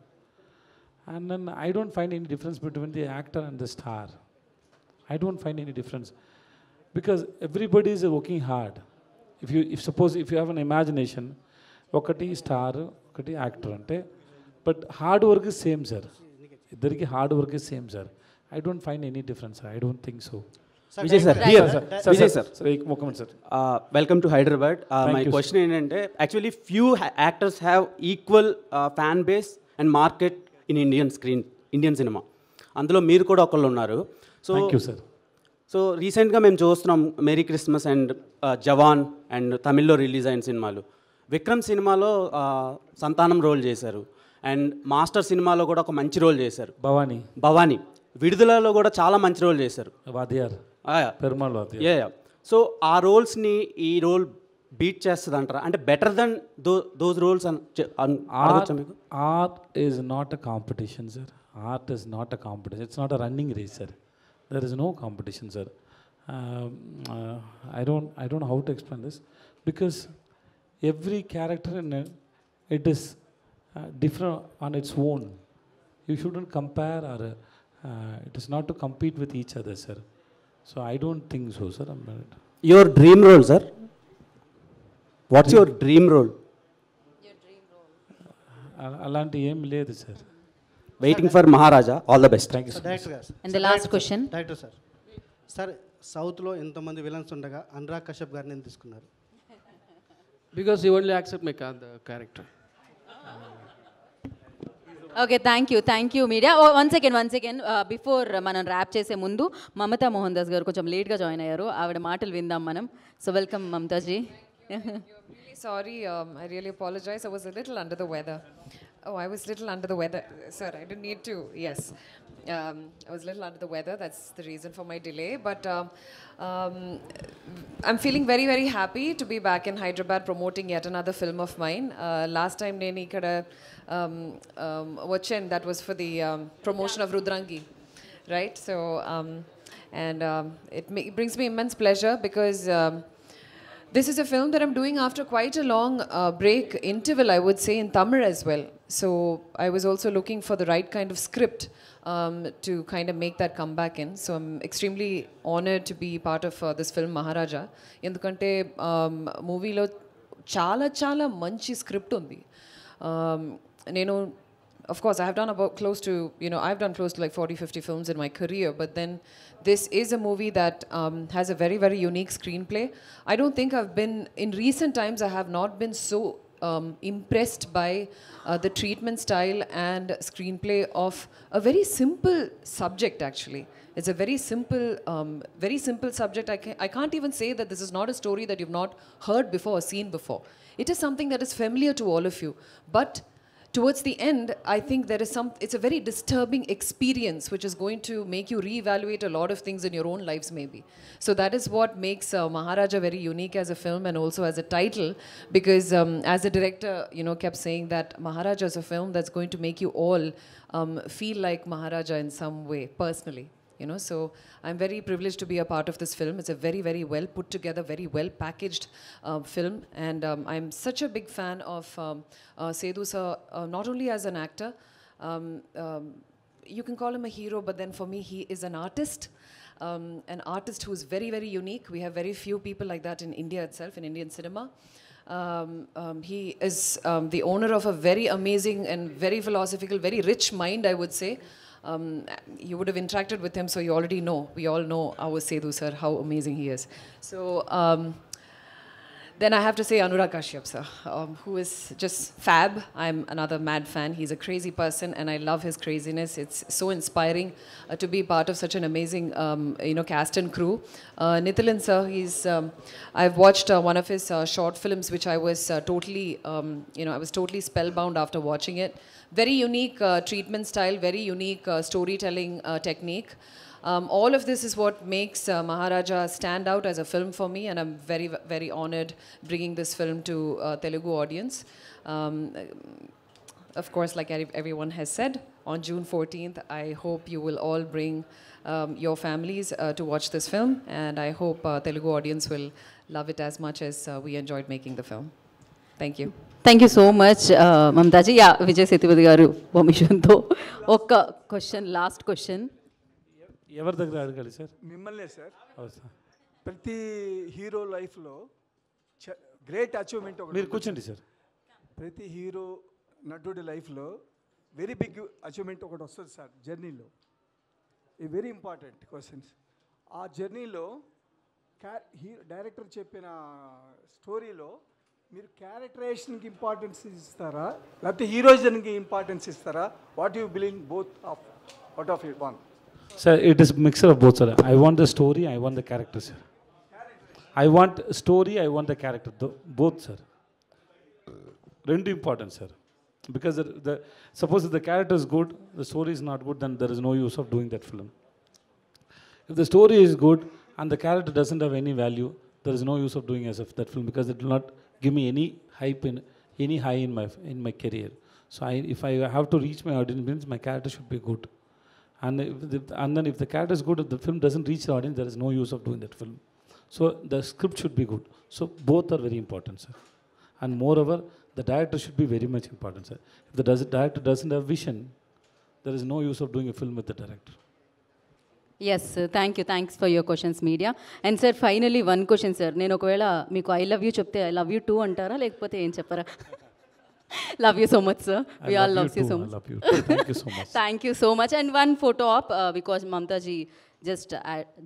And then I don't find any difference between the actor and the star. I don't find any difference, because everybody is working hard. If suppose you have an imagination, ఒకటి star, ఒకటి actor అంటే. But hard work is same sir, ఇద్దరికి hard work is same sir. I don't find any difference, I don't think so. Vijay sir, Vijay sir, sir welcome to Hyderabad. My question ఏంటంటే, actually few actors have equal fan base and market in Indian cinema. అందులో మీరు కూడా ఒకళ్ళు ఉన్నారు. So sir. So రీసెంట్గా మేము చూస్తున్నాం merry Christmas and Jawan and తమిళ్లో రిలీజ్ అయిన సినిమాలు. విక్రమ్ సినిమాలో సంతానం రోల్ చేశారు, అండ్ మాస్టర్ సినిమాలో కూడా ఒక మంచి రోల్ చేశారు. భవానీ విడుదలలో కూడా చాలా మంచి రోల్ చేశారు. పెరుమాళ్ సో ఆ రోల్స్ని ఈ రోల్ బీట్ చేస్తుంది అంటారా? అంటే బెటర్ దెన్ దోస్ రోల్స్ మీకు? Art is not a competition sir. Art is not a competition. It's not a running race sir. There is no competition sir. I don't know how to explain this, because every character in it is different on its own. You shouldn't compare, or it is not to compete with each other, sir. So I don't think so, sir. Your dream role, sir? What's your dream role? అలాంటి ఏం లేదు sir. Waiting for Maharaja. All the best. Thank you so much. And the last question. Director sir, sir సౌత్లో ఇంతమంది villains ఉండగా అనురాగ్ కశ్యప్ గారిని ఎందుకు తీసుకున్నారు? Because he only accept my character. Okay, thank you media. One second before మనం rap చేసే ముందు మమతా మోహన్ దాస్ గారు కొంచెం లేట్గా జాయిన్ అయ్యారు. ఆవిడ మాటలు విందాం మనం. So welcome Mamtaji. Sorry, I really apologize. I was a little under the weather. I was a little under the weather. Sir, I didn't need to. Yes. I was a little under the weather. That's the reason for my delay. But I'm feeling very, very happy to be back in Hyderabad promoting yet another film of mine. Last time nenu ikkada vachen, that was for the promotion of Rudrangi, right? So it brings me immense pleasure, because this is a film that I'm doing after quite a long break interval, I would say, in Tamil as well. So I was also looking for the right kind of script to kind of make that comeback in. So I'm extremely honored to be part of this film Maharaja. Endukante movie lo chala manchi script undi. Nenu, of course, I have done about close to, I've done close to like 40-50 films in my career, but then this is a movie that has a very, very unique screenplay. I don't think in recent times, I have not been so impressed by the treatment style and screenplay of a very simple subject, actually. It's a very simple subject. I can't even say that this is not a story that you've not heard before or seen before. It is something that is familiar to all of you. But towards the end, I think it's a very disturbing experience which is going to make you reevaluate a lot of things in your own lives, maybe. So that is what makes Maharaja very unique as a film and also as a title, because as the director, kept saying that Maharaja is a film that's going to make you all feel like Maharaja in some way, personally. So I'm very privileged to be a part of this film. It's a very, very well put together, very well packaged film, and I'm such a big fan of Sethu sir, not only as an actor. You can call him a hero, but then for me, he is an artist who is very, very unique. We have very few people like that in India itself, in Indian cinema. He is the owner of a very amazing and very philosophical, very rich mind, I would say. You would have interacted with him, so you already know. We all know our Sethu sir, how amazing he is. So then I have to say Anurag Kashyap sir, who is just fab. I'm another mad fan. He's a crazy person, and I love his craziness. It's so inspiring to be part of such an amazing, cast and crew. Nithilan sir, I've watched one of his short films, which I was I was totally spellbound after watching it. Very unique treatment style, very unique storytelling technique. All of this is what makes Maharaja stand out as a film for me, and I'm very, very honored bringing this film to Telugu audience. Of course, like everyone has said, on June 14th, I hope you will all bring your families to watch this film, and I hope Telugu audience will love it as much as we enjoyed making the film. Thank you. Thank you so much Mamtaji. Vijay Sethupathi garu పర్మిషన్తో ఒక్క question, last question. ఎవరి దగ్గర అడగాలి sir? మిమ్మల్నే sir. ప్రతి hero లైఫ్లో great achievement మీరు కూర్చోండి సార్. ప్రతి హీరో నటుడి లైఫ్లో వెరీ బిగ్ అచీవ్మెంట్ ఒకటి వస్తుంది సార్ జర్నీలో. ఈ వెరీ ఇంపార్టెంట్ క్వశ్చన్స్. ఆ జర్నీలో డైరెక్టర్ చెప్పిన స్టోరీలో మీరు క్యారెక్టరైజేషన్కి ఇంపార్టెన్స్ ఇస్తారా, లేకపోతే హీరోయిజన్కి ఇంపార్టెన్స్ ఇస్తారా? What you believe both of out of it one? Sir, it is mixture of both, sir. I want the story, I want the character, sir. I want story, I want the character, both, sir. Rendu important, sir. Because suppose if the character is good, the story is not good, then there is no use of doing that film. If the story is good and the character doesn't have any value, there is no use of doing as of that film, because it will not give me any hype any high in my career. So if I have to reach my audience, means my character should be good. And then if the character is good, if the film doesn't reach the audience, there is no use of doing that film. So the script should be good. So both are very important, sir. And moreover, the director should be very much important, sir. If the director doesn't have vision, there is no use of doing a film with the director. Yes, sir. Thank you. Thanks for your questions, media. And sir, finally one question, sir. నేను ఒకవేళ మీకు I love you చెప్తే I love you too అంటారా, లేకపోతే ఏం చెప్పరా? Love you so much, sir. We all love you so much. I love you. Thank you so much. Thank you so much. And one photo op because Mamta ji just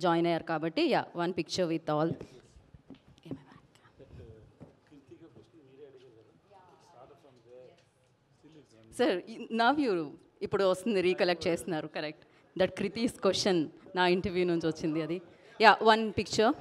join ayyar kabatti. Yeah, one picture with all. Sir, now you ఇప్పుడు వస్తుంది recollect చేస్తున్నారు, correct? That క్రితీస్ question నా interview నుంచి వచ్చింది అది. Yeah, one picture.